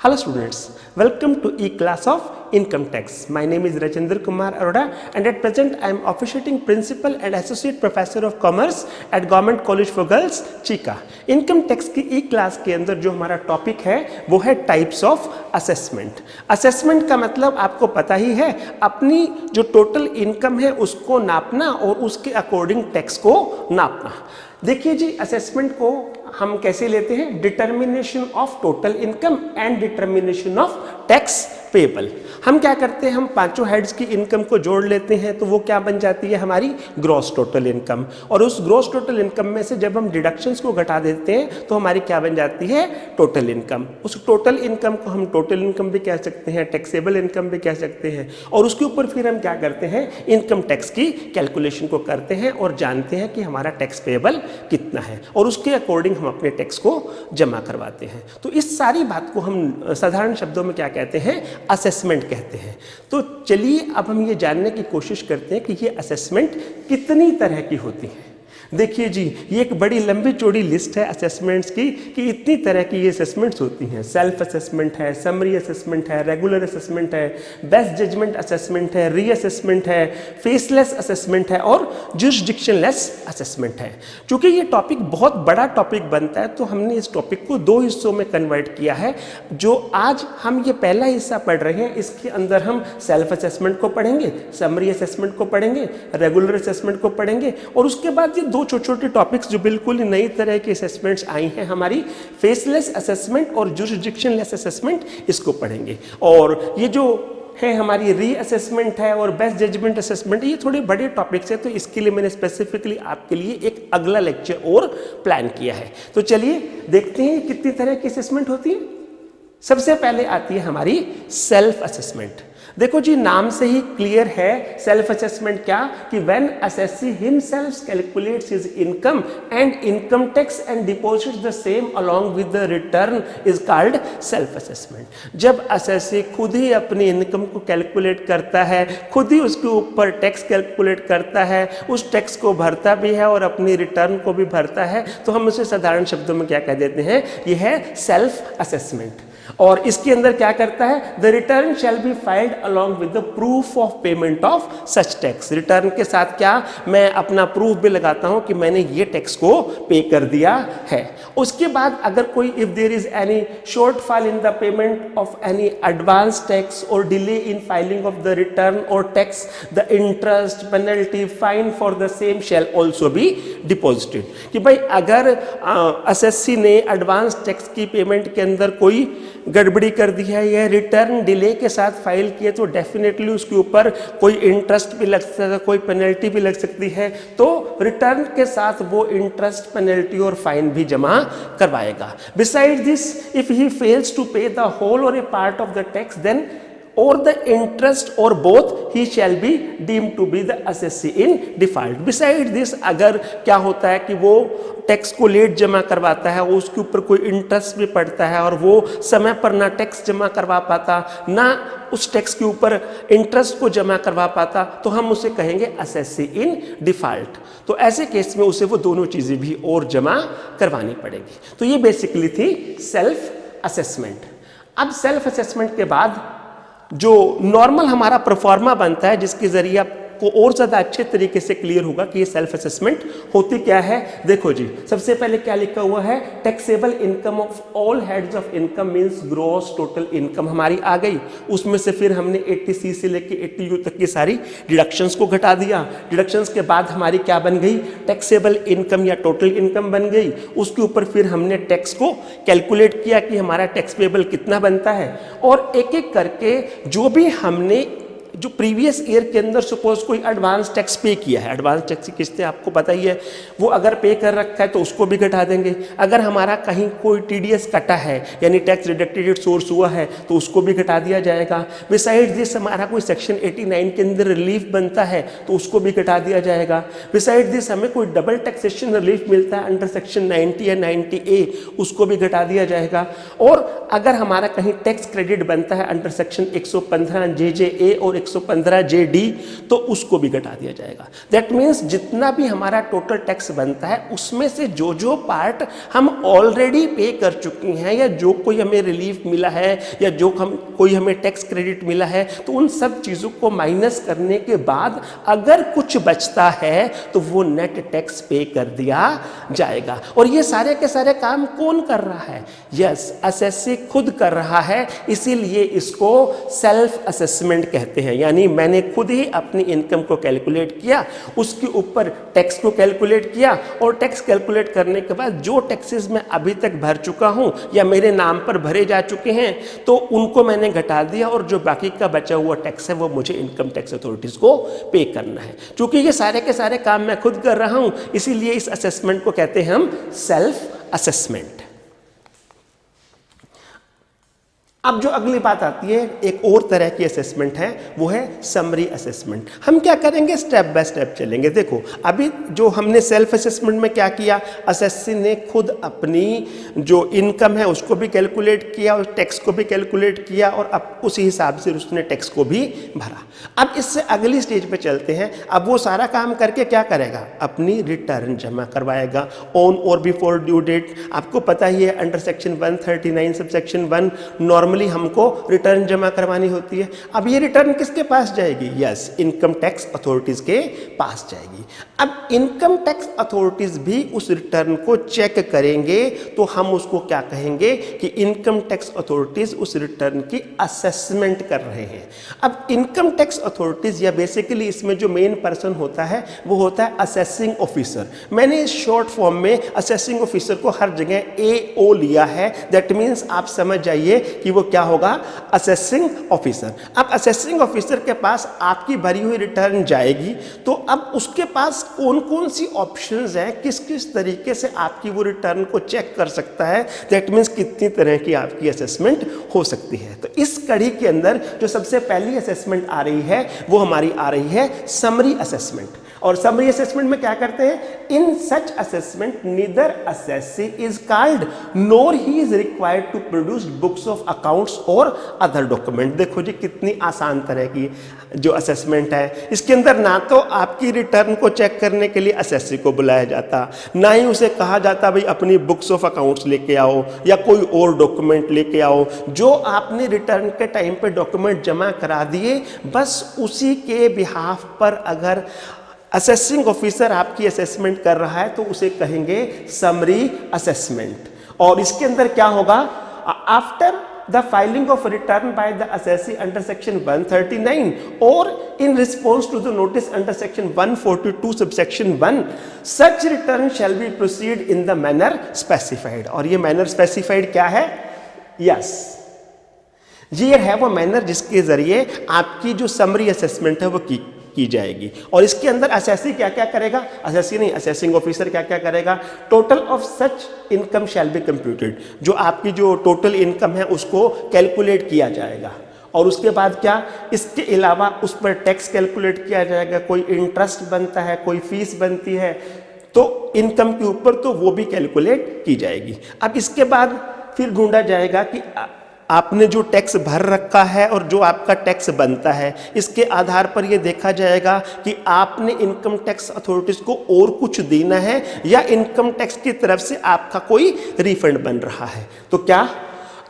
Hello students, welcome to E-Class of Income Tax. My name is Rajendra Kumar Arora and at present I am officiating Principal and Associate Professor of Commerce at Government College for Girls, Chika. Income Tax की E-Class के अंदर जो हमारा topic है वो है types of assessment. Assessment का मतलब आपको पता ही है, अपनी जो टोटल इनकम है उसको नापना और उसके अकॉर्डिंग टैक्स को नापना। देखिए जी, असेसमेंट को हम कैसे लेते हैं? Determination of total income and determination of tax payable. हम क्या करते हैं, हम पांचों हेड्स की इनकम को जोड़ लेते हैं तो वो क्या बन जाती है? हमारी ग्रॉस टोटल इनकम। और उस ग्रॉस टोटल इनकम में से जब हम डिडक्शंस को घटा देते हैं तो हमारी क्या बन जाती है? Total income. उस टोटल इनकम को हम टोटल इनकम भी कह सकते हैं, टैक्सेबल इनकम भी कह सकते हैं। और उसके ऊपर फिर हम क्या करते हैं? इनकम टैक्स की कैलकुलेशन को करते हैं और जानते हैं कि हमारा टैक्स पेबल कितना है और उसके अकॉर्डिंग हम अपने टैक्स को जमा करवाते हैं। तो इस सारी बात को हम साधारण शब्दों में क्या कहते हैं? असेसमेंट कहते हैं। तो चलिए अब हम ये जानने की कोशिश करते हैं कि ये असेसमेंट कितनी तरह की होती है। देखिए जी, ये एक बड़ी लंबी चौड़ी लिस्ट है असेसमेंट्स की कि इतनी तरह की ये असेसमेंट्स होती हैं। सेल्फ असेसमेंट है, समरी असेसमेंट है, रेगुलर असेसमेंट है, बेस्ट जजमेंट असेसमेंट है, रीअसेसमेंट है, फेसलेस असेसमेंट है और जुरिसडिक्शनलेस असेसमेंट है। क्योंकि ये टॉपिक बहुत बड़ा टॉपिक बनता है तो हमने इस टॉपिक को दो हिस्सों में कन्वर्ट किया है। जो आज हम ये पहला हिस्सा पढ़ रहे हैं इसके अंदर हम सेल्फ असेसमेंट को पढ़ेंगे, समरी असेसमेंट को पढ़ेंगे, रेगुलर असेसमेंट को पढ़ेंगे और उसके बाद ये दो छोटे छोटे टॉपिक्स जो बिल्कुल नई तरह के असेसमेंट्स आई हैं हमारी, फेसलेस असेसमेंट और जुरिसडिक्शनलेस असेसमेंट, इसको पढ़ेंगे। और ये जो है हमारी रीअसेसमेंट है और बेस्ट जजमेंट असेसमेंट, ये थोड़े बड़े टॉपिक्स हैं तो इसके लिए मैंने स्पेसिफिकली आपके लिए एक अगला लेक्चर और प्लान किया है। तो चलिए देखते हैं कितनी तरह की असेसमेंट होती है। सबसे पहले आती है हमारी सेल्फ असेसमेंट। देखो जी, नाम से ही क्लियर है सेल्फ असेसमेंट क्या कि when assessee himself calculates his income and income tax and deposits the same along with the return is called self assessment. जब असेसी खुद ही अपनी इनकम को कैलकुलेट करता है, खुद ही उसके ऊपर टैक्स कैलकुलेट करता है, उस टैक्स को भरता भी है और अपनी रिटर्न को भी भरता है, तो हम उसे साधारण शब्दों में क्या कह देते हैं? यह है सेल्फ असेसमेंट। और इसके अंदर क्या करता है? The return shall be filed along with the proof of payment of such tax. Return के साथ क्या मैं अपना प्रूफ भी लगाता हूं कि मैंने ये टैक्स को पे कर दिया है। उसके बाद अगर कोई if there is any shortfall in the payment of any advance tax or delay in filing of the return or tax, the interest, penalty, fine for the same shall also be deposited. कि भाई अगर assessee ने advance tax की payment के अंदर कोई गड़बड़ी कर दी है या रिटर्न डिले के साथ फाइल किए तो डेफिनेटली उसके ऊपर कोई इंटरेस्ट भी लग सकता है, कोई पेनल्टी भी लग सकती है, तो रिटर्न के साथ वो इंटरेस्ट, पेनल्टी और फाइन भी जमा करवाएगा। Beside this, if he fails to pay the whole or a part of the tax then or the interest or both, he shall be deemed to be the assessee in default. Besides this, अगर क्या होता है कि वो tax को late जमा करवाता है, उसके ऊपर कोई इंटरेस्ट भी पड़ता है और वो समय पर ना टैक्स जमा करवा पाता, ना उस टैक्स के ऊपर इंटरेस्ट को जमा करवा पाता, तो हम उसे कहेंगे असेसी इन डिफॉल्ट। तो ऐसे केस में उसे वो दोनों चीज़ें भी और जमा करवानी पड़ेगी। तो ये बेसिकली थी सेल्फ असेसमेंट। अब सेल्फ असेसमेंट के बाद जो नॉर्मल हमारा प्रोफार्मा बनता है, जिसके जरिए आपको और ज़्यादा अच्छे तरीके से क्लियर होगा कि ये सेल्फ असेसमेंट होती क्या है। देखो जी, सबसे पहले क्या लिखा हुआ है? Taxable income of all heads of income means gross total income हमारी आ गई। उसमें से फिर हमने 80C से लेके 80U तक की सारी डिडक्शंस को घटा दिया। डिडक्शंस के बाद हमारी क्या बन गई? टैक्सेबल इनकम या टोटल इनकम बन गई। उसके ऊपर फिर हमने टैक्स को कैलकुलेट किया कि हमारा टैक्स पेबल कितना बनता है और एक एक करके जो भी हमने जो प्रीवियस ईयर के अंदर सपोज कोई एडवांस टैक्स पे किया है, एडवांस टैक्स की किस्तें आपको पता ही है, वो अगर पे कर रखा है तो उसको भी घटा देंगे। अगर हमारा कहीं कोई TDS कटा है यानी टैक्स डिडक्टेड सोर्स हुआ है तो उसको भी घटा दिया जाएगा। बिसाइड दिस हमारा कोई सेक्शन 89 के अंदर रिलीफ बनता है तो उसको भी घटा दिया जाएगा। बिसाइड दिस हमें कोई डबल टैक्सेशन रिलीफ मिलता है अंडर सेक्शन 90 या 90A, उसको भी घटा दिया जाएगा। और अगर हमारा कहीं टैक्स क्रेडिट बनता है अंडर सेक्शन 115 JJA और 115 JD, तो उसको भी घटा दिया जाएगा। दैट मीन्स जितना भी हमारा टोटल टैक्स बनता है उसमें से जो जो पार्ट हम ऑलरेडी पे कर चुके हैं, या जो कोई हमें रिलीफ मिला है, या जो कोई हमें टैक्स क्रेडिट मिला है, तो उन सब चीज़ों को माइनस करने के बाद अगर कुछ बचता है तो वो नेट टैक्स पे कर दिया जाएगा। और ये सारे के सारे काम कौन कर रहा है? यस, असेसी खुद कर रहा है, इसीलिए इसको सेल्फ असेसमेंट कहते हैं। यानी मैंने खुद ही अपनी इनकम को कैलकुलेट किया, उसके ऊपर टैक्स को कैलकुलेट किया, और टैक्स कैलकुलेट करने के बाद जो टैक्सेस मैं अभी तक भर चुका हूं या मेरे नाम पर भरे जा चुके हैं, तो उनको मैंने घटा दिया, और जो बाकी का बचा हुआ टैक्स है वो मुझे इनकम टैक्स अथॉरिटीज को पे करना है। क्योंकि ये सारे के सारे काम मैं खुद कर रहा हूं, इसीलिए इस असेसमेंट को कहते हैं हम सेल्फ असेसमेंट। अब जो अगली बात आती है, एक और तरह की असेसमेंट है, वो है समरी असेसमेंट। हम क्या करेंगे, स्टेप बाय स्टेप चलेंगे। देखो, अभी जो हमने सेल्फ असेसमेंट में क्या किया, असेसी ने खुद अपनी जो इनकम है उसको भी कैलकुलेट किया और टैक्स को भी कैलकुलेट किया, और अब उसी हिसाब से उसने टैक्स को भी भरा। अब इससे अगली स्टेज पे चलते हैं। अब वो सारा काम करके क्या करेगा, अपनी रिटर्न जमा करवाएगा ऑन और बिफोर ड्यू डेट। आपको पता ही है under section 139 sub section 1 normally हमको रिटर्न जमा करवानी होती है। अब ये रिटर्न किसके पास जाएगी? यस, इनकम टैक्स अथॉरिटीज के पास जाएगी। अब इनकम टैक्स अथॉरिटीज भी उस रिटर्न को चेक करेंगे, तो हम उसको क्या कहेंगे कि इनकम टैक्स अथॉरिटीज उस रिटर्न की असेसमेंट कर रहे हैं। अब इनकम टैक्स अथॉरिटीज, या बेसिकली इसमें जो मेन पर्सन होता है वो होता है असेसिंग ऑफिसर। मैंने इस शॉर्ट फॉर्म में असेसिंग ऑफिसर को हर जगह AO लिया है। दैट मीन्स आप समझ जाइए कि वो क्या होगा, असेसिंग ऑफिसर। अब असेसिंग ऑफिसर के पास आपकी भरी हुई रिटर्न जाएगी, तो अब उसके पास कौन कौन सी ऑप्शंस हैं, किस किस तरीके से आपकी वो रिटर्न को चेक कर सकता है। दैट मीन्स कितनी तरह की आपकी असेसमेंट हो सकती है। तो इस कड़ी के अंदर जो सबसे पहली असेसमेंट आ रही है वो हमारी आ रही है समरी असेसमेंट। और समरी असेसमेंट में क्या करते हैं, in such assessment neither assessee is called nor he is required to produce books of accounts और अदर डॉक्यूमेंट। देखो जी, कितनी आसान तरह की जो असेसमेंट है। इसके अंदर ना तो आपकी रिटर्न को चेक करने के लिए असेसी को बुलाया जाता, ना ही उसे कहा जाता भाई अपनी बुक्स ऑफ अकाउंट्स लेके आओ या कोई और डॉक्यूमेंट लेके आओ। जो आपने रिटर्न के टाइम पे डॉक्यूमेंट जमा करा दिए, बस उसी के बिहाफ पर अगर असेसिंग ऑफिसर आपकी असेसमेंट कर रहा है तो उसे कहेंगे समरी असेसमेंट। और इसके अंदर क्या होगा, after the filing of return by the assessee under section 139 or in response to the notice under section 142 subsection 1, such return shall be proceed in the manner specified। और ये manner specified क्या है? yes, ये है वो manner जिसके जरिए आपकी जो समरी असेसमेंट है वो की जाएगी। और इसके अंदर असेसी क्या क्या करेगा, असेसी नहीं, असेसिंग ऑफिसर क्या क्या करेगा, total of such income shall be computed. जो आपकी जो टोटल इनकम है उसको कैलकुलेट किया जाएगा। और उसके बाद क्या, इसके अलावा उस पर टैक्स कैलकुलेट किया जाएगा, कोई इंटरेस्ट बनता है, कोई फीस बनती है, तो इनकम के ऊपर तो वो भी कैलकुलेट की जाएगी। अब इसके बाद फिर ढूंढा जाएगा कि आपने जो टैक्स भर रखा है और जो आपका टैक्स बनता है, इसके आधार पर यह देखा जाएगा कि आपने इनकम टैक्स अथॉरिटीज को और कुछ देना है या इनकम टैक्स की तरफ से आपका कोई रिफंड बन रहा है। तो क्या,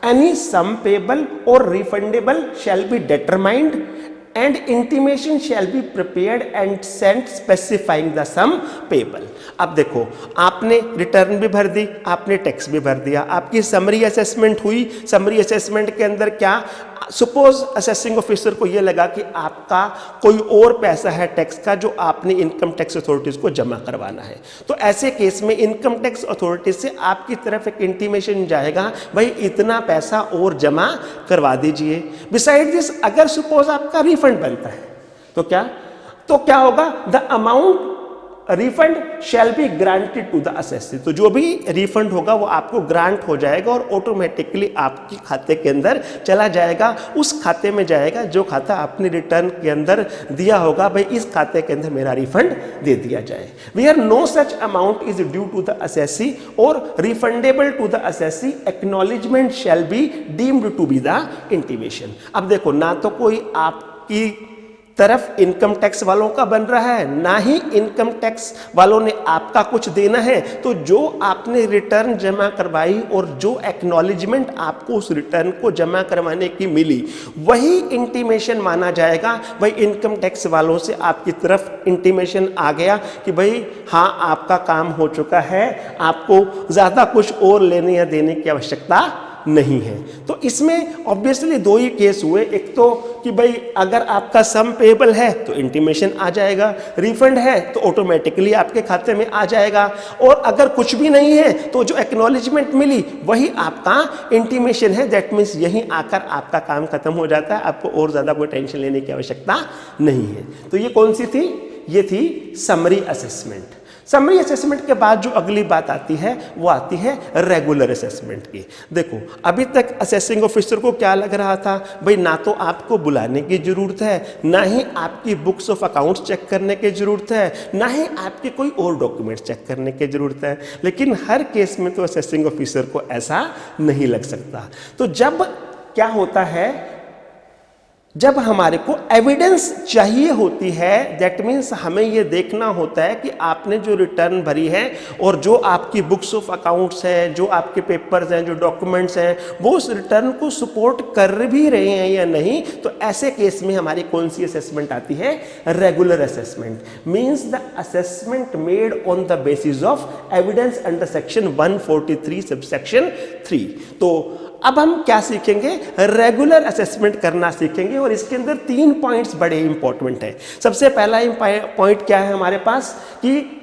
एनी सम पेबल और refundable shall be determined and intimation shall be prepared and sent specifying the sum payable। अब देखो, आपने रिटर्न भी भर दी, आपने टैक्स भी भर दिया, आपकी समरी असेसमेंट हुई। समरी असेसमेंट के अंदर क्या, सपोज असेसिंग ऑफिसर को यह लगा कि आपका कोई और पैसा है टैक्स का जो आपने इनकम टैक्स अथॉरिटीज को जमा करवाना है, तो ऐसे केस में इनकम टैक्स अथॉरिटीज से आपकी तरफ एक इंटीमेशन जाएगा, भाई इतना पैसा और जमा करवा दीजिए। बिसाइड दिस, अगर सपोज आपका रिफंड बनता है तो क्या होगा, the amount refund shall be granted to the assessee. तो जो भी रिफंड होगा वो आपको ग्रांट हो जाएगा और ऑटोमेटिकली आपके खाते के अंदर चला जाएगा, उस खाते में जाएगा जो खाता आपने रिटर्न के अंदर दिया होगा, भाई इस खाते के अंदर मेरा रिफंड दे दिया जाए। Where no such amount is due to the assessee और refundable to the assessee, acknowledgement shall be deemed to be the intimation. अब देखो, ना तो कोई आपकी तरफ इनकम टैक्स वालों का बन रहा है, ना ही इनकम टैक्स वालों ने आपका कुछ देना है। तो जो आपने रिटर्न जमा करवाई और जो एक्नॉलेजमेंट आपको उस रिटर्न को जमा करवाने की मिली, वही इंटीमेशन माना जाएगा। भाई इनकम टैक्स वालों से आपकी तरफ इंटीमेशन आ गया कि भाई हाँ आपका काम हो चुका है, आपको ज़्यादा कुछ और लेने या देने की आवश्यकता नहीं है। तो इसमें ऑब्वियसली दो ही केस हुए, एक तो कि भाई अगर आपका सम पेएबल है तो इंटीमेशन आ जाएगा, रिफंड है तो ऑटोमेटिकली आपके खाते में आ जाएगा, और अगर कुछ भी नहीं है तो जो एक्नॉलेजमेंट मिली वही आपका इंटीमेशन है। दैट मीन्स यहीं आकर आपका काम खत्म हो जाता है, आपको और ज़्यादा कोई टेंशन लेने की आवश्यकता नहीं है। तो ये कौन सी थी? ये थी समरी असेसमेंट। समरी असेसमेंट के बाद जो अगली बात आती है वो आती है रेगुलर असेसमेंट की। देखो अभी तक असेसिंग ऑफिसर को क्या लग रहा था, भाई ना तो आपको बुलाने की जरूरत है, ना ही आपकी बुक्स ऑफ अकाउंट्स चेक करने की जरूरत है, ना ही आपके कोई और डॉक्यूमेंट्स चेक करने की जरूरत है। लेकिन हर केस में तो असेसिंग ऑफिसर को ऐसा नहीं लग सकता। तो जब क्या होता है, जब हमारे को एविडेंस चाहिए होती है, दैट मीन्स हमें ये देखना होता है कि आपने जो रिटर्न भरी है और जो आपकी बुक्स ऑफ अकाउंट्स हैं, जो आपके पेपर्स हैं, जो डॉक्यूमेंट्स हैं, वो उस रिटर्न को सपोर्ट कर भी रहे हैं या नहीं। तो ऐसे केस में हमारी कौन सी असेसमेंट आती है? Regular assessment. Means the assessment made on the basis of evidence under section 143 subsection 3। तो अब हम क्या सीखेंगे? रेगुलर असेसमेंट करना सीखेंगे, और इसके अंदर 3 पॉइंट्स बड़े इंपॉर्टेंट हैं। सबसे पहला पॉइंट क्या है हमारे पास कि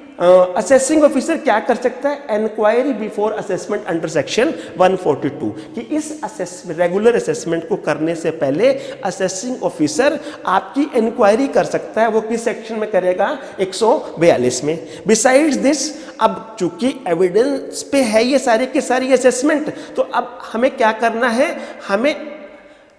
असेसिंग ऑफिसर क्या कर सकता है? Enquiry before assessment under section 142, कि इस रेगुलर असेसमेंट को करने से पहले असेसिंग ऑफिसर आपकी इंक्वायरी कर सकता है। वो किस सेक्शन में करेगा? 142 में। बिसाइड्स दिस, अब चूंकि एविडेंस पे है ये सारी की सारी असेसमेंट, तो अब हमें क्या करना है? हमें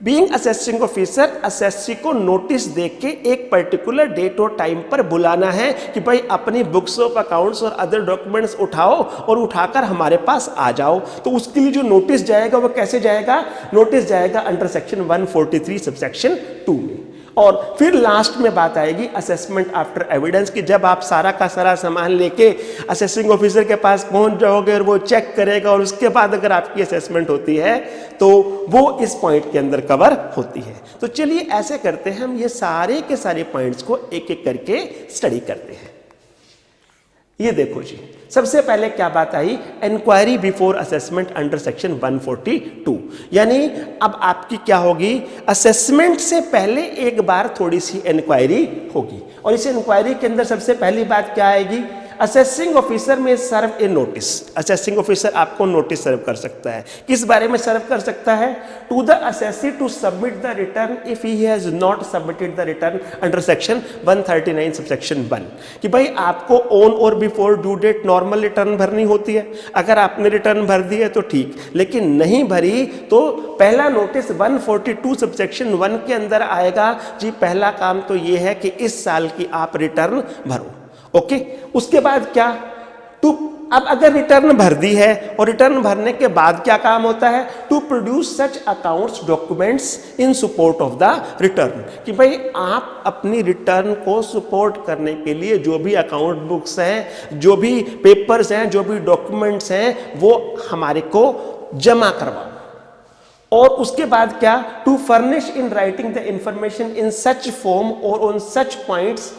बीइंग असेसिंग ऑफिसर असेसी को नोटिस देके एक पर्टिकुलर डेट और टाइम पर बुलाना है कि भाई अपनी बुक्स ऑफ अकाउंट्स और अदर डॉक्यूमेंट्स उठाओ और उठाकर हमारे पास आ जाओ। तो उसके लिए जो नोटिस जाएगा वो कैसे जाएगा? नोटिस जाएगा अंडर सेक्शन 143 सबसेक्शन 2 में। और फिर लास्ट में बात आएगी असेसमेंट आफ्टर एविडेंस की। जब आप सारा का सारा सामान लेके असेसिंग ऑफिसर के पास पहुंच जाओगे और वो चेक करेगा, और उसके बाद अगर आपकी असेसमेंट होती है तो वो इस पॉइंट के अंदर कवर होती है। तो चलिए ऐसे करते हैं, हम ये सारे के सारे पॉइंट्स को एक एक करके स्टडी करते हैं। ये देखो जी, सबसे पहले क्या बात आई? Inquiry before assessment under section 142। यानी अब आपकी क्या होगी? असेसमेंट से पहले एक बार थोड़ी सी इंक्वायरी होगी, और इस इंक्वायरी के अंदर सबसे पहली बात क्या आएगी? असेसिंग ऑफिसर में सर्व ए नोटिस। असेसिंग ऑफिसर आपको नोटिस सर्व कर सकता है। किस बारे में सर्व कर सकता है? To the assessee to submit the return if he has not submitted the return under section 139 subsection 1, कि भाई आपको ऑन और before due date normal return भरनी होती है। अगर आपने रिटर्न भर दी है तो ठीक, लेकिन नहीं भरी तो पहला नोटिस 142 सबसेक्शन 1 के अंदर आएगा जी। पहला काम तो ये है कि इस साल की आप रिटर्न भरो। ओके, उसके बाद क्या? अब अगर रिटर्न भर दी है, और रिटर्न भरने के बाद क्या काम होता है? To produce such accounts documents in support of the return, कि भाई आप अपनी रिटर्न को सपोर्ट करने के लिए जो भी अकाउंट बुक्स हैं, जो भी पेपर्स हैं, जो भी डॉक्यूमेंट्स हैं, वो हमारे को जमा करवाओ। और उसके बाद क्या? To furnish in writing the information in such form और ऑन सच पॉइंट्स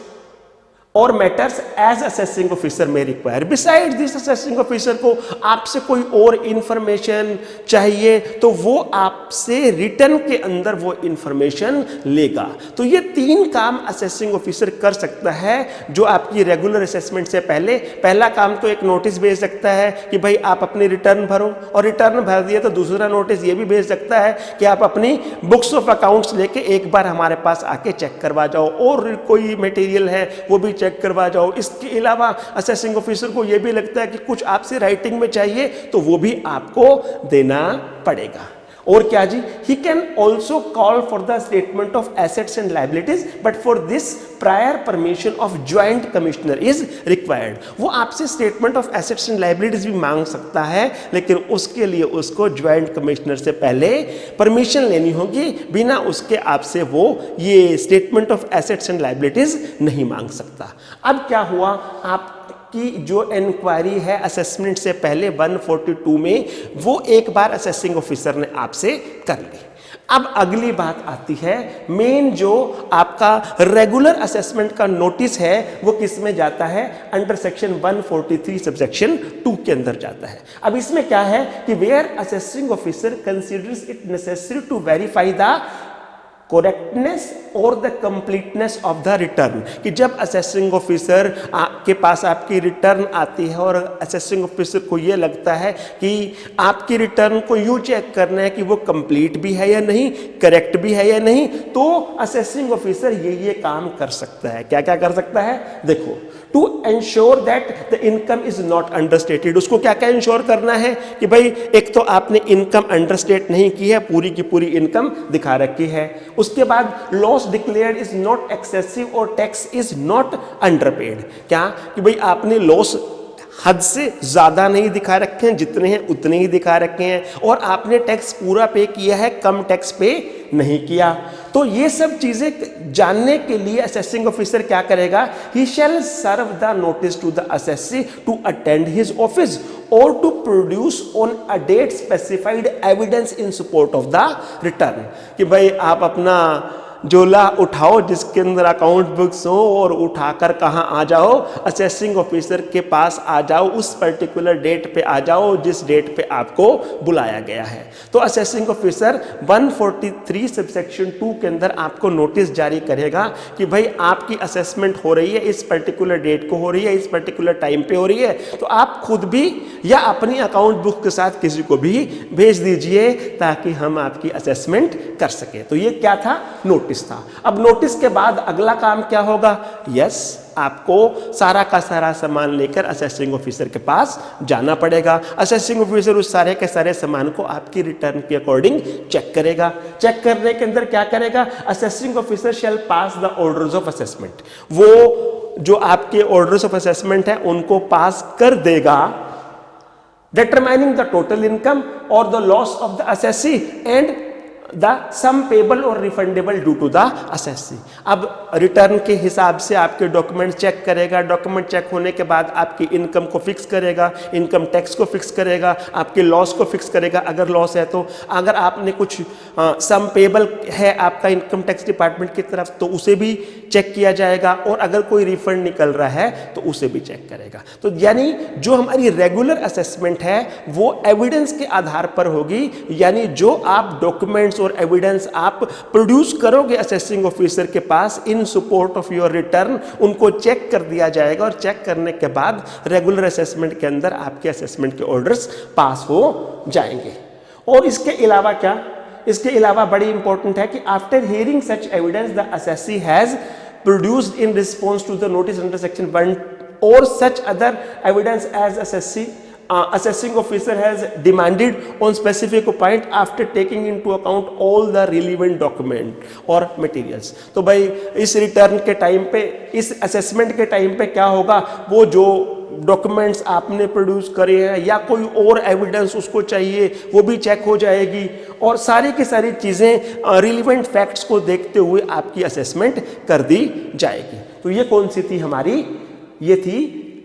और मैटर्स एज असेसिंग ऑफिसर में require. Beside this, assessing officer को आपसे कोई और इंफॉर्मेशन चाहिए तो वो आपसे रिटर्न के अंदर वो इंफॉर्मेशन लेगा। तो ये 3 काम असेसिंग ऑफिसर कर सकता है जो आपकी रेगुलर असेसमेंट से पहले। पहला काम तो एक नोटिस भेज सकता है कि भाई आप अपनी रिटर्न भरो, और रिटर्न भर दिया तो दूसरा नोटिस ये भी भेज सकता है कि आप अपनी बुक्स ऑफ अकाउंट्स लेके एक बार हमारे पास आके चेक करवा जाओ, और कोई मटेरियल है वो भी चेक करवा जाओ। इसके अलावा असेसिंग ऑफिसर को यह भी लगता है कि कुछ आपसे राइटिंग में चाहिए तो वो भी आपको देना पड़ेगा। और क्या जी, he can also call for the statement of assets and liabilities, but for this prior permission of joint commissioner is required. वो आपसे statement of assets and liabilities भी मांग सकता है, लेकिन उसके लिए उसको ज्वाइंट कमिश्नर से पहले परमिशन लेनी होगी। बिना उसके आपसे वो ये statement of assets and liabilities नहीं मांग सकता। अब क्या हुआ, आप की जो इंक्वायरी है असेसमेंट से पहले 142 में, वो एक बार असेसिंग ऑफिसर ने आपसे कर ली। अब अगली बात आती है, मेन जो आपका रेगुलर असेसमेंट का नोटिस है वो किस में जाता है, अंडर सेक्शन 143 सबसेक्शन 2 के अंदर जाता है। अब इसमें क्या है कि where assessing officer considers it necessary to verify the correctness और the completeness of the return, कि जब असेसिंग ऑफिसर के पास आपकी रिटर्न आती है और असेसिंग ऑफिसर को ये लगता है कि आपकी रिटर्न को यूं चेक करना है कि वो कंप्लीट भी है या नहीं, करेक्ट भी है या नहीं, तो असेसिंग ऑफिसर ये काम कर सकता है। क्या क्या कर सकता है, देखो, to ensure that the income is not understated. उसको क्या क्या इंश्योर करना है कि भाई एक तो आपने इनकम अंडरस्टेट नहीं की है, पूरी की पूरी इनकम दिखा रखी है। उसके बाद loss declared is not excessive और टैक्स इज नॉट अंडरपेड। क्या कि भाई आपने लॉस हद से ज्यादा नहीं दिखा रखे हैं, जितने हैं उतने ही दिखा रखे हैं, और आपने टैक्स पूरा पे किया है, कम टैक्स पे नहीं किया। तो ये सब चीजें जानने के लिए असेसिंग ऑफिसर क्या करेगा, he shall serve the notice to the assessee to attend his office और to produce on a date specified evidence in support of the return, कि भाई आप अपना झोला उठाओ जिसके अंदर अकाउंट बुक्स हो और उठाकर कहाँ आ जाओ, असेसिंग ऑफिसर के पास आ जाओ, उस पर्टिकुलर डेट पे आ जाओ जिस डेट पे आपको बुलाया गया है। तो असेसिंग ऑफिसर 143 सबसेक्शन 2 के अंदर आपको नोटिस जारी करेगा कि भाई आपकी असेसमेंट हो रही है, इस पर्टिकुलर डेट को हो रही है, इस पर्टिकुलर टाइम पे हो रही है, तो आप खुद भी या अपनी अकाउंट बुक के साथ किसी को भी भेज दीजिए ताकि हम आपकी असेसमेंट कर सके। तो ये क्या था, नोटिस था। अब नोटिस के बाद अगला काम क्या होगा, यस, आपको सारा का सारा सामान लेकर असेसिंग ऑफिसर के पास जाना पड़ेगा। असेसिंग ऑफिसर उस सारे के सारे सामान को आपकी रिटर्न के अकॉर्डिंग चेक करेगा। चेक करने के अंदर क्या करेगा, assessing officer shall pass the orders of assessment. वो जो आपके ऑर्डर्स ऑफ असेसमेंट है उनको पास कर देगा, determining the total income or the loss of the assessee and the sum payable or refundable due to the assessee। अब return के हिसाब से आपके डॉक्यूमेंट चेक करेगा, डॉक्यूमेंट चेक होने के बाद आपकी इनकम को फिक्स करेगा, इनकम टैक्स को फिक्स करेगा, आपके लॉस को फिक्स करेगा अगर लॉस है तो, अगर आपने कुछ सम पेबल है आपका इनकम टैक्स डिपार्टमेंट की तरफ तो उसे भी चेक किया जाएगा, और अगर कोई रिफंड निकल रहा है तो उसे भी चेक करेगा। तो यानी जो हमारी रेगुलर असेसमेंट है वो एविडेंस के आधार पर होगी, यानी जो आप डॉक्यूमेंट्स और एविडेंस आप प्रोड्यूस करोगे असेसिंग ऑफिसर के पास in support of your return, उनको चेक कर दिया जाएगा, और चेक करने के बाद रेगुलर असेसमेंट के अंदर आपके असेसमेंट के ऑर्डर्स पास हो जाएंगे। और इसके अलावा क्या, इसके अलावा बड़ी इंपॉर्टेंट है कि after hearing such evidence the assessee has produced in response to the notice under section 1 और such other evidence as assessee assessing officer has demanded on specific point after taking into account all the relevant document और materials। तो भाई इस return के time पे, इस assessment के time पे क्या होगा, वो जो डॉक्यूमेंट्स आपने प्रोड्यूस करे हैं या कोई और एविडेंस उसको चाहिए वो भी चेक हो जाएगी, और सारी की सारी चीज़ें रिलेवेंट फैक्ट्स को देखते हुए आपकी असेसमेंट कर दी जाएगी। तो ये कौन सी थी हमारी, ये थी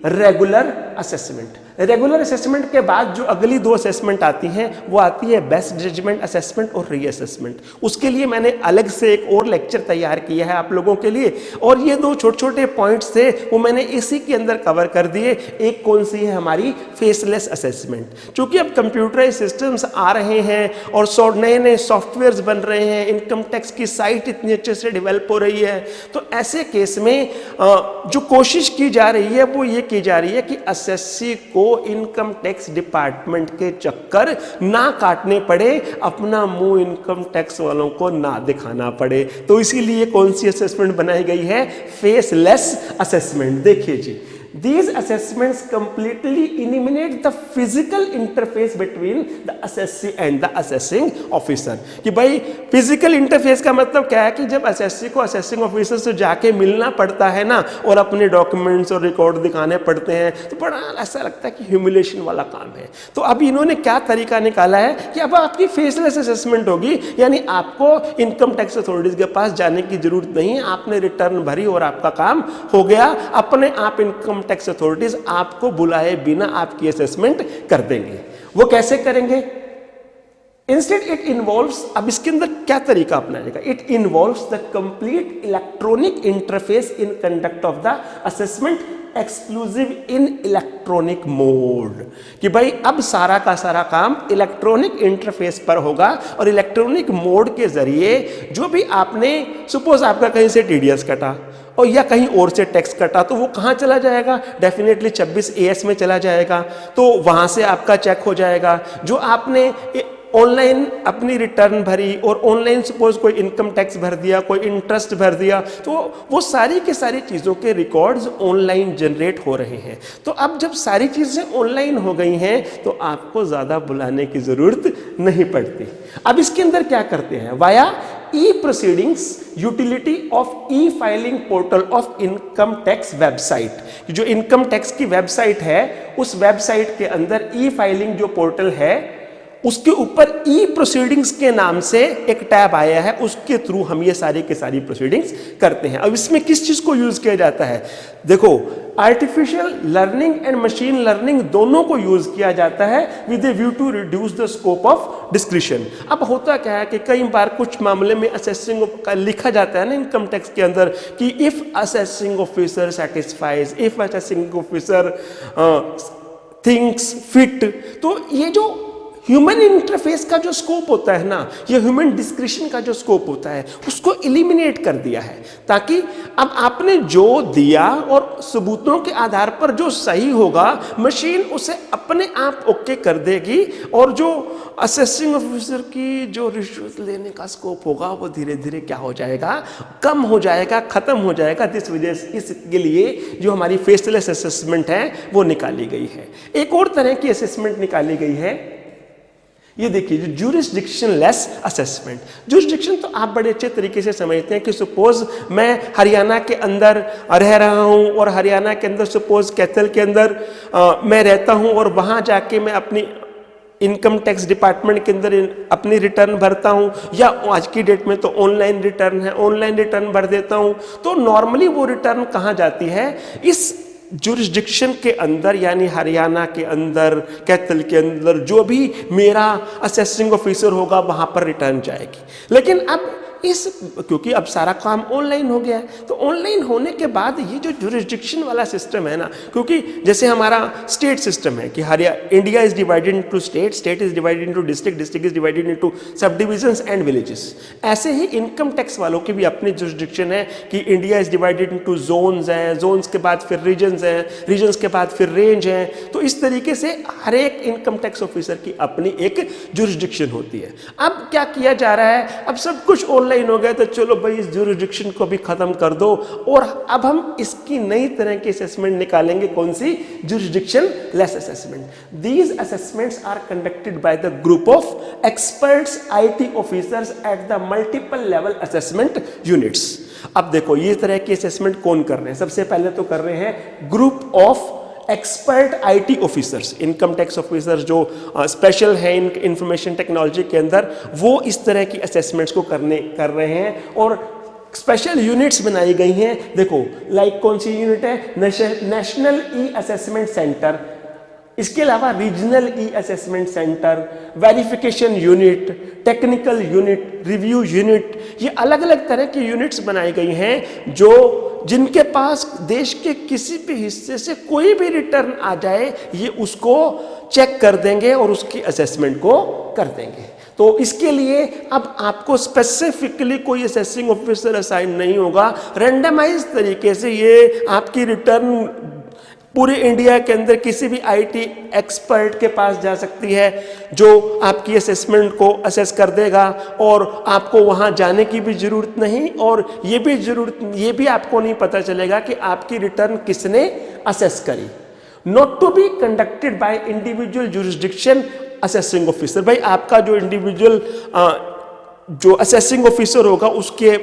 रेगुलर असेसमेंट। रेगुलर असेसमेंट के बाद जो अगली दो असेसमेंट आती हैं वो आती है बेस्ट जजमेंट असेसमेंट और रीअसेसमेंट। उसके लिए मैंने अलग से एक और लेक्चर तैयार किया है आप लोगों के लिए, और ये दो छोटे छोटे पॉइंट्स थे वो मैंने इसी के अंदर कवर कर दिए। एक कौन सी है हमारी फेसलेस असेसमेंट, क्योंकि अब कंप्यूटराइज सिस्टम्स आ रहे हैं और नए नए सॉफ्टवेयर्स बन रहे हैं, इनकम टैक्स की साइट इतनी अच्छे से डेवलप हो रही है, तो ऐसे केस में जो कोशिश की जा रही है वो ये की जा रही है कि असेसी को इनकम टैक्स डिपार्टमेंट के चक्कर ना काटने पड़े, अपना मुंह इनकम टैक्स वालों को ना दिखाना पड़े। तो इसीलिए कौन सी असेसमेंट बनाई गई है, फेसलेस असेसमेंट। देखिए जी, These assessments completely eliminate the physical interface between the assessee and the assessing officer. कि भाई फिजिकल इंटरफेस का मतलब क्या है कि जब असेसी को असेसिंग ऑफिसर से जाके मिलना पड़ता है ना और अपने डॉक्यूमेंट्स और रिकॉर्ड दिखाने पड़ते हैं तो बड़ा ऐसा लगता है कि ह्यूमिलेशन वाला काम है। तो अब इन्होंने क्या तरीका निकाला है कि अब आपकी फेसलेस असेसमेंट होगी, यानी आपको इनकम टैक्स अथॉरिटीज के पास जाने की जरूरत नहीं है, आपने रिटर्न भरी और आपका काम हो गया। अपने आप इनकम टैक्स अथॉरिटीज आपको बुलाए बिना आपकी असेसमेंट कर देंगे। वो कैसे करेंगे? इंस्टेड इट इन्वॉल्व्स, अब इसके अंदर क्या तरीका अपनाएगा? It involves the complete electronic interface in conduct of the assessment exclusive in electronic mode. कि भाई अब सारा का सारा काम इलेक्ट्रॉनिक इंटरफेस पर होगा और इलेक्ट्रॉनिक मोड के जरिए जो भी आपने, सपोज आपका कहीं से टीडीएस कटा और या कहीं और से टैक्स कटा तो वो कहाँ चला जाएगा? डेफिनेटली 26 AS में चला जाएगा, तो वहां से आपका चेक हो जाएगा। जो आपने ऑनलाइन अपनी रिटर्न भरी और ऑनलाइन सपोज कोई इनकम टैक्स भर दिया, कोई इंटरेस्ट भर दिया, तो वो सारी की सारी चीज़ों के रिकॉर्ड्स ऑनलाइन जनरेट हो रहे हैं। तो अब जब सारी चीज़ें ऑनलाइन हो गई हैं तो आपको ज़्यादा बुलाने की ज़रूरत नहीं पड़ती। अब इसके अंदर क्या करते हैं? Via E proceedings utility of E filing portal of income tax website. जो इनकम टैक्स की वेबसाइट है उस वेबसाइट के अंदर ई फाइलिंग जो पोर्टल है उसके ऊपर ई प्रोसीडिंग्स के नाम से एक टैब आया है, उसके थ्रू हम ये सारी की सारी प्रोसीडिंग्स करते हैं। अब इसमें किस चीज को यूज किया जाता है? देखो, artificial learning and machine learning दोनों को यूज किया जाता है with a view to reduce the scope of discretion. अब होता क्या है कि कई बार कुछ मामले में असेसिंग का लिखा जाता है ना इनकम टैक्स के अंदर कि if assessing officer satisfies, if assessing officer thinks fit, तो ये जो ह्यूमन इंटरफेस का जो स्कोप होता है ना, ये ह्यूमन डिस्क्रिशन का जो स्कोप होता है उसको एलिमिनेट कर दिया है, ताकि अब आपने जो दिया और सबूतों के आधार पर जो सही होगा मशीन उसे अपने आप ओके कर देगी और जो असेसिंग ऑफिसर की जो रिश्वत लेने का स्कोप होगा वो धीरे धीरे क्या हो जाएगा? कम हो जाएगा, खत्म हो जाएगा। इस वजह से इसके लिए जो हमारी फेसलेस असेसमेंट है वो निकाली गई है। एक और तरह की असेसमेंट निकाली गई है, ये देखिए, जो ज्यूरिसडिक्शन लेस असेसमेंट। ज्यूरिसडिक्शन तो आप बड़े अच्छे तरीके से समझते हैं कि सपोज मैं हरियाणा के अंदर रह रहा हूँ और हरियाणा के अंदर सपोज कैथल के अंदर मैं रहता हूँ और वहाँ जाके मैं अपनी इनकम टैक्स डिपार्टमेंट के अंदर अपनी रिटर्न भरता हूँ, या आज की डेट में तो ऑनलाइन रिटर्न है, ऑनलाइन रिटर्न भर देता हूँ। तो नॉर्मली वो रिटर्न कहाँ जाती है? इस जुरिस्डिक्शन के अंदर, यानी हरियाणा के अंदर, कैथल के अंदर जो भी मेरा असेसिंग ऑफिसर होगा वहां पर रिटर्न जाएगी। लेकिन अब क्योंकि अब सारा काम ऑनलाइन हो गया है, तो ऑनलाइन होने के बाद ये जो जुरिस्डिक्शन वाला सिस्टम है ना, क्योंकि जैसे हमारा स्टेट सिस्टम है कि India is divided into state, state is divided into district, district is divided into सब डिविजन्स एंड विलेजेस। ऐसे ही इनकम टैक्स वालों की भी अपनी जुरिस्डिक्शन है कि India is divided into zones हैं, जोन्स के बाद फिर रीजन्स हैं, रीजन्स के बाद फिर रेंज हैं। तो इस तरीके से हर एक इनकम टैक्स ऑफिसर की अपनी एक जुरिस्डिक्शन होती है। अब क्या किया जा रहा है? अब सब कुछ ऑनलाइन हो गया तो चलो भाई इस जुरिस्डिक्शन को भी खत्म कर दो और अब हम इसकी नई तरह की असेसमेंट निकालेंगे। कौन सी? Jurisdiction less assessment. These assessments are conducted by the group of experts IT officers at the multiple level assessment units. अब देखो ये तरह की असेसमेंट कौन कर रहे हैं? सबसे पहले तो कर रहे हैं group of expert IT officers, income tax officers जो स्पेशल है इंफॉर्मेशन टेक्नोलॉजी के अंदर, वो इस तरह की असेसमेंट्स को कर रहे हैं और स्पेशल यूनिट्स बनाई गई हैं। देखो लाइक कौन सी यूनिट है? नेशनल ई असेसमेंट सेंटर, इसके अलावा रीजनल ई assessment centre, verification unit, technical unit, review unit, ये अलग अलग तरह की यूनिट्स बनाई गई हैं जो जिनके पास देश के किसी भी हिस्से से कोई भी रिटर्न आ जाए ये उसको चेक कर देंगे और उसकी असेसमेंट को कर देंगे। तो इसके लिए अब आपको स्पेसिफिकली कोई असेसिंग ऑफिसर असाइन नहीं होगा, रैंडमाइज तरीके से ये आपकी रिटर्न पूरे इंडिया के अंदर किसी भी IT एक्सपर्ट के पास जा सकती है जो आपकी असेसमेंट को असेस कर देगा और आपको वहां जाने की भी जरूरत नहीं और ये भी आपको नहीं पता चलेगा कि आपकी रिटर्न किसने असेस करी, not to be conducted by individual jurisdiction assessing officer. भाई आपका जो इंडिविजुअल जो असेसिंग ऑफिसर होगा उसके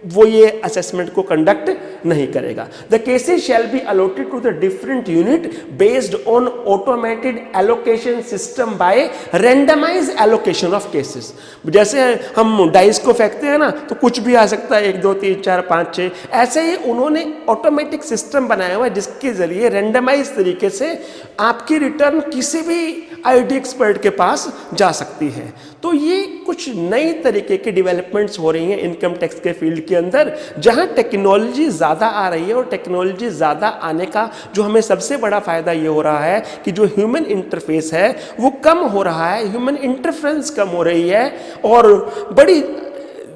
वो ये असेसमेंट को कंडक्ट नहीं करेगा। The cases shall be allotted to the different unit based on automated allocation system by randomize allocation of cases. जैसे हम डाइस को फेंकते हैं ना, तो कुछ भी आ सकता है, 1 2 3 4 5 6, ऐसे ही उन्होंने ऑटोमेटिक सिस्टम बनाया हुआ है जिसके जरिए रैंडमाइज तरीके से आपकी रिटर्न किसी भी आईटी एक्सपर्ट के पास जा सकती है। तो ये कुछ नई तरीके की डेवलपमेंट्स हो रही हैं इनकम टैक्स के फील्ड के अंदर, जहां टेक्नोलॉजी ज़्यादा आ रही है, और टेक्नोलॉजी ज़्यादा आने का जो हमें सबसे बड़ा फ़ायदा ये हो रहा है कि जो ह्यूमन इंटरफेस है वो कम हो रहा है, ह्यूमन इंटरफ्रेंस कम हो रही है। और बड़ी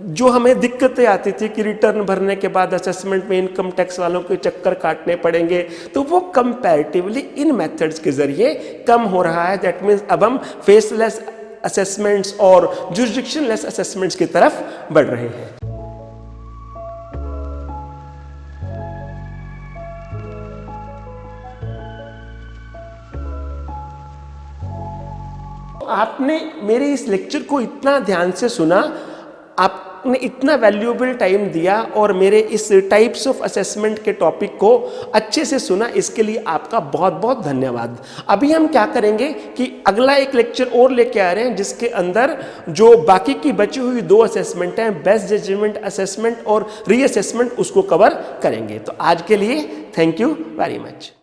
जो हमें दिक्कतें आती थी कि रिटर्न भरने के बाद असेसमेंट में इनकम टैक्स वालों के चक्कर काटने पड़ेंगे, तो वो कंपैरेटिवली इन मेथड्स के जरिए कम हो रहा है। दैट मीन्स अब हम फेसलेस असेसमेंट्स और जुरिस्डिक्शनलेस असेसमेंट्स की तरफ बढ़ रहे हैं। आपने मेरे इस लेक्चर को इतना ध्यान से सुना, आपने इतना वैल्यूएबल टाइम दिया और मेरे इस टाइप्स ऑफ असेसमेंट के टॉपिक को अच्छे से सुना, इसके लिए आपका बहुत बहुत धन्यवाद। अभी हम क्या करेंगे कि अगला एक लेक्चर और लेके आ रहे हैं जिसके अंदर जो बाकी की बची हुई 2 असेसमेंट हैं, बेस्ट जजमेंट असेसमेंट और रीअसेसमेंट, उसको कवर करेंगे। तो आज के लिए थैंक यू वेरी मच।